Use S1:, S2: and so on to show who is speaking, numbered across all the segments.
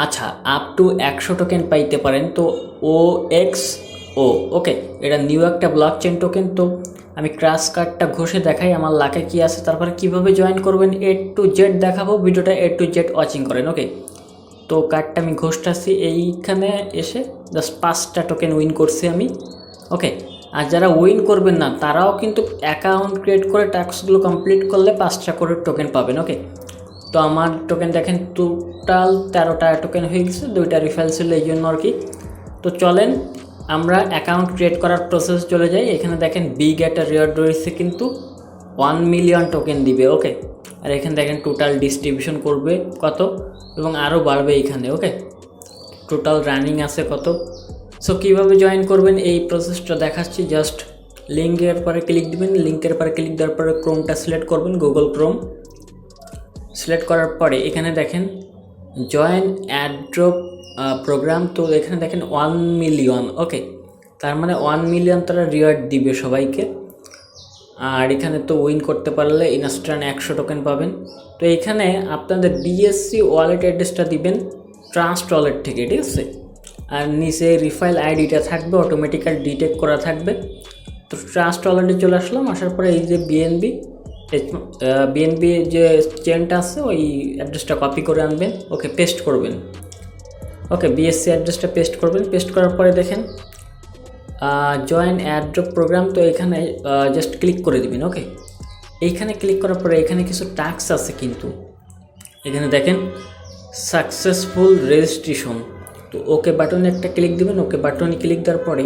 S1: আচ্ছা, up to 100 token পাইতে পারেন। তো OXO, ওকে, এটা নিউ একটা ব্লক চেন টোকেন। তো আমি ক্র্যাশ কার্ডটা ঘষে দেখাই আমার লাকে কি আছে, তারপরে কিভাবে জয়েন করবেন A to Z দেখাবো। ভিডিওটা A to Z ওয়াচিং করেন, ওকে। তো কার্ডটা আমি ঘষতেছি, এইখানে এসে জাস্ট 5টা টোকেন উইন করছি আমি, ওকে। আর যারা উইন করবেন না তারাও কিন্তু অ্যাকাউন্ট ক্রিয়েট করে টাস্কগুলো কমপ্লিট করলে 5টা করে টোকেন পাবেন, ওকে। তো আমার টোকেন দেখেন টোটাল 13টা টোকেন হয়ে গেছে, 2টা রিফাইল ছিল এই জন্য আর কি। তো চলেন আমরা অ্যাকাউন্ট ক্রিয়েট করার প্রসেস চলে যাই। এখানে দেখেন বিগ একটা রিওয়ার্ড রয়েছে, কিন্তু 1 মিলিয়ন টোকেন দিবে, ওকে। আর এখানে দেখেন টোটাল ডিস্ট্রিবিউশন করবে কত, এবং আরও বাড়বে এইখানে, ওকে। টোটাল রানিং আছে কত। সো কীভাবে জয়েন করবেন এই প্রসেসটা দেখাচ্ছি। জাস্ট লিঙ্কের পরে ক্লিক দিবেন, লিঙ্কের পরে ক্লিক দেওয়ার পরে ক্রোমটা সিলেক্ট করবেন, গুগল ক্রোম সিলেক্ট করার পরে এখানে দেখেন জয়েন অ্যাড্রপ প্রোগ্রাম। তো এখানে দেখেন 1 মিলিয়ন, ওকে। তার মানে 1 মিলিয়ন তারা রিওয়ার্ড দিবে সবাইকে। আর এখানে তো উইন করতে পারলে ইনস্ট্যান্ট 100 টোকেন পাবেন। তো এখানে আপনাদের BSC ওয়ালেট অ্যাড্রেসটা দিবেন ট্রাস্ট ওয়ালেট থেকে, ঠিক আছে। আর নিচে রিফাইল আইডিটা থাকবে, অটোমেটিক্যাল ডিটেক্ট করা থাকবে। তো ট্রাস্ট ওয়ালেটে চলে আসলাম, আসার পরে এই যে বিএনবি যে চেনটা আছে ওই অ্যাড্রেসটা কপি করে আনবেন, ওকে, পেস্ট করবেন, ওকে। BSC অ্যাড্রেসটা পেস্ট করবেন। পেস্ট করার পরে দেখেন জয়েন অ্যাড্রপ প্রোগ্রাম। তো এখানে জাস্ট ক্লিক করে দিবেন, ওকে। এইখানে ক্লিক করার পরে এখানে কিছু টাস্ক আছে, কিন্তু এখানে দেখেন সাকসেসফুল রেজিস্ট্রেশন। তো ওকে বাটনে একটা ক্লিক দিবেন। ওকে বাটনে ক্লিক দেওয়ার পরে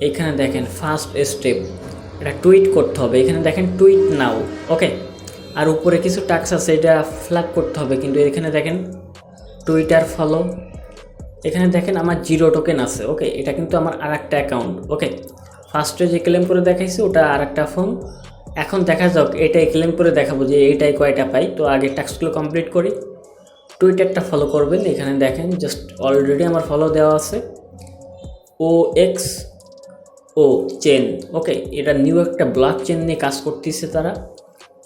S1: এখানে দেখেন ফার্স্ট স্টেপ, এটা টুইট করতে হবে। এখানে দেখেন টুইট নাও, ওকে। আর উপরে কিছু টাস্ক আছে, এটা ফ্ল্যাগ করতে হবে। কিন্তু এখানে দেখেন টুইটার ফলো, এখানে দেখেন আমার 0 টোকেন আছে, ওকে। এটা কিন্তু আমার আর একটা অ্যাকাউন্ট, ওকে। ফার্স্টে যে ক্লেম করে দেখাইছি ওটা আর একটা ফোন। এখন দেখা যাক এটাই ক্লেম করে দেখাবো যে এইটাই কয়টা পাই। তো আগে টাস্কগুলো কমপ্লিট করি। টুইটারটা ফলো করবেন। এখানে দেখেন জাস্ট অলরেডি আমার ফলো দেওয়া আছে, OXO চেন, ওকে। এটা নিউ একটা ব্লক চেন নিয়ে কাজ করতেছে তারা,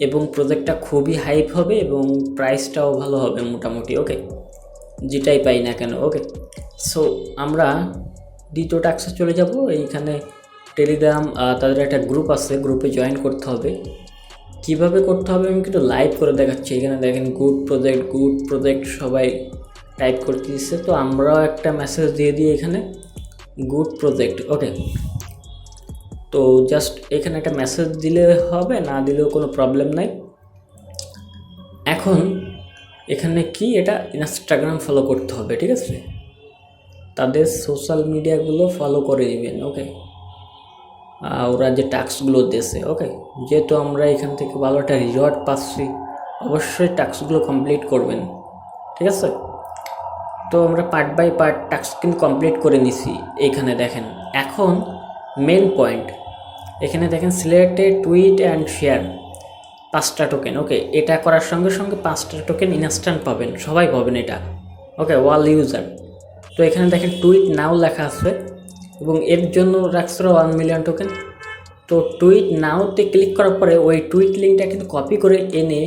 S1: এবং প্রজেক্টটা খুবই হাইপ হবে এবং প্রাইসটাও ভালো হবে মোটামুটি, ওকে, যেটাই পাই না কেন, ওকে। সো আমরা দ্বিতীয় টাস্কে চলে যাব। এইখানে টেলিগ্রাম তাদের একটা গ্রুপ আছে, গ্রুপে জয়েন করতে হবে। কিভাবে করতে হবে আমি কিন্তু লাইভ করে দেখাচ্ছি। এখানে দেখেন গুড প্রজেক্ট সবাই টাইপ করতে দিচ্ছে। তো আমরাও একটা মেসেজ দিয়ে দিই এখানে গুড প্রজেক্ট, ওকে। তো জাস্ট এখানে একটা মেসেজ দিলে হবে, না দিলেও কোনো প্রবলেম নাই। এখন এখানে কি এটা ইনস্টাগ্রাম ফলো করতে হবে, ঠিক আছে। তাদের সোশ্যাল মিডিয়াগুলো ফলো করে দিবেন, ওকে। ওরা যে টাস্কগুলো দিয়েছে, ওকে। যেহেতু আমরা এখান থেকে ভালো একটা রিওয়ার্ড পাচ্ছি, অবশ্যই টাস্কগুলো কমপ্লিট করবেন, ঠিক আছে। তো আমরা পার্ট বাই পার্ট টাস্ক কিন্তু কমপ্লিট করে নিছি। এইখানে দেখেন এখন মেন পয়েন্ট, এখানে দেখেন সিলেক্টেড টুইট অ্যান্ড শেয়ার 5টা টোকেন, ওকে। এটা করার সঙ্গে সঙ্গে 5টা টোকেন ইনস্ট্যান্ট পাবেন, সবাই পাবেন এটা, ওকে, ওয়াল ইউজার। তো এখানে দেখেন টুইট নাও লেখা আছে এবং এর জন্য রাখছে 1 মিলিয়ন টোকেন। তো টুইট নাওতে ক্লিক করার পরে ওই টুইট লিঙ্কটা কিন্তু কপি করে এনে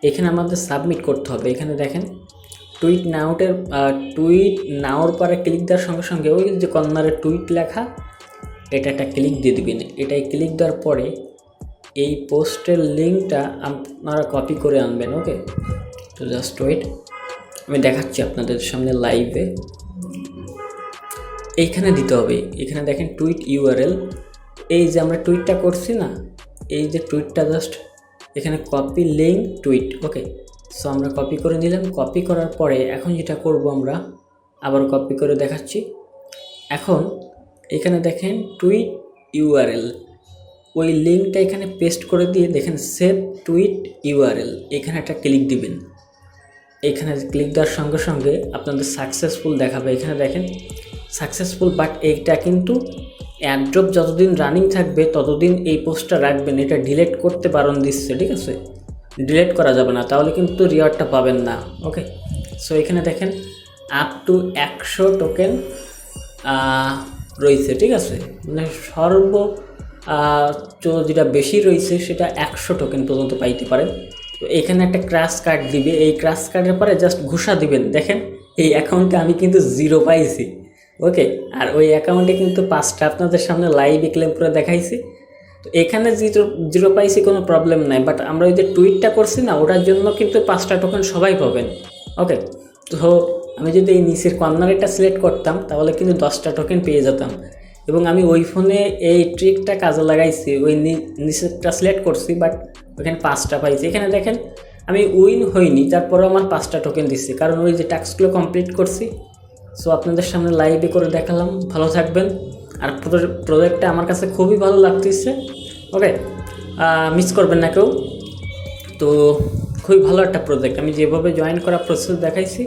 S1: এখানে আমাদের সাবমিট করতে হবে। এখানে দেখেন টুইট নাওর পরে ক্লিক দেওয়ার সঙ্গে সঙ্গে ওই যে কর্নারে টুইট লেখা, এটা একটা ক্লিক দিয়ে দিবেন। এটাই ক্লিক দেওয়ার পরে এই পোস্টের লিঙ্কটা আপনারা কপি করে আনবেন, ওকে। তো জাস্ট ওয়েট, আমি দেখাচ্ছি আপনাদের সামনে লাইভে। এইখানে দিতে হবে, এখানে দেখেন টুইট URL, এই যে আমরা টুইটটা করছি না, এই যে টুইটটা জাস্ট এখানে কপি লিঙ্ক টুইট, ওকে। সো আমরা কপি করে নিলাম। কপি করার পরে এখন যেটা করব আমরা আবার কপি করে দেখাচ্ছি। এখন এখানে দেখেন টুইট URL, ওই লিঙ্কটা এখানে পেস্ট করে দিয়ে দেখেন সেভ টুইট URL, এখানে একটা ক্লিক দিবেন। এখানে ক্লিক দেওয়ার সঙ্গে সঙ্গে আপনাদের সাকসেসফুল দেখাবে। এখানে দেখেন সাকসেসফুল, বাট এইটা কিন্তু অ্যাড্রপ যতদিন রানিং থাকবে ততদিন এই পোস্টটা রাখবেন। এটা ডিলিট করতে বারণ দিচ্ছে, ঠিক আছে, ডিলিট করা যাবে না, তাহলে কিন্তু রিওয়ার্ডটা পাবেন না, ওকে। সো এখানে দেখেন আপ টু 100 টোকেন রয়েছে, ঠিক আছে। মানে যেটা বেশি রয়েছে সেটা 100 টোকেন পর্যন্ত পাইতে পারেন। তো এখানে একটা ক্র্যাশ কার্ড দিবে, এই ক্র্যাশ কার্ডের পরে জাস্ট ঘুষা দিবেন। দেখেন এই অ্যাকাউন্টে আমি কিন্তু 0 পাইছি। ওকে, আর ওই অ্যাকাউন্টে কিন্তু 5টা আপনাদের সামনে লাইভ ক্লেম করে দেখাইছি। তো এখানে 0 পাইছি, কোনো প্রবলেম নাই, বাট আমরা ওই যে টুইটটা করছি না, ওটার জন্য কিন্তু 5টা টোকেন সবাই পাবেন। ওকে, তো আমি যদি এই নিচের কর্নারেরটা সিলেক্ট করতাম তাহলে কিন্তু 10টা টোকেন পেয়ে যেতাম। এবং আমি ওই ফোনে এই ট্রিকটা কাজে লাগাইছি, ওই নিচেরটা সিলেক্ট করছি, বাট ওখানে 5টা পাইছি। এখানে দেখেন আমি উইন হইনি, তারপরেও আমার 5টা টোকেন দিচ্ছি, কারণ ওই যে টাস্কগুলো কমপ্লিট করছি। সো আপনাদের সামনে লাইভে করে দেখালাম। ভালো থাকবেন। আর প্রোজেক্টটা আমার কাছে খুবই ভালো লাগতেছে। ওকে, মিস করবেন না কেউ। তো খুবই ভালো একটা প্রোজেক্ট। আমি যেভাবে জয়েন করা প্রসেস দেখাইছি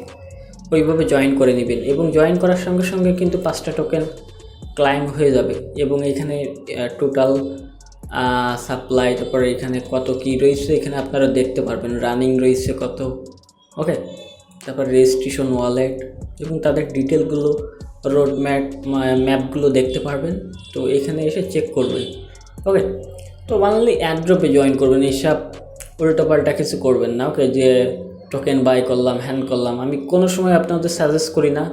S1: ওইভাবে জয়েন করে নেবেন, এবং জয়েন করার সঙ্গে সঙ্গে কিন্তু 5টা টোকেন ক্লাইম হয়ে যাবে। এবং এখানে টোটাল সাপ্লাই, তারপরে এখানে কত কি রয়েছে এখানে আপনারা দেখতে পারবেন, রানিং রয়েছে কত। ওকে, তারপর রেজিস্ট্রেশন ওয়ালেট এবং তাদের ডিটেলগুলো, রোড ম্যাপগুলো দেখতে পারবেন। তো এখানে এসে চেক করবেন। ওকে, তো বাঙালি অ্যাড্রপে জয়েন করবেন, এইসব উল্টোপাল্টা কিছু করবেন না। ওকে, যে টোকেন বাই করলাম, হ্যান্ড করলাম, আমি কোনো সময় আপনাদের সাজেস্ট করি না।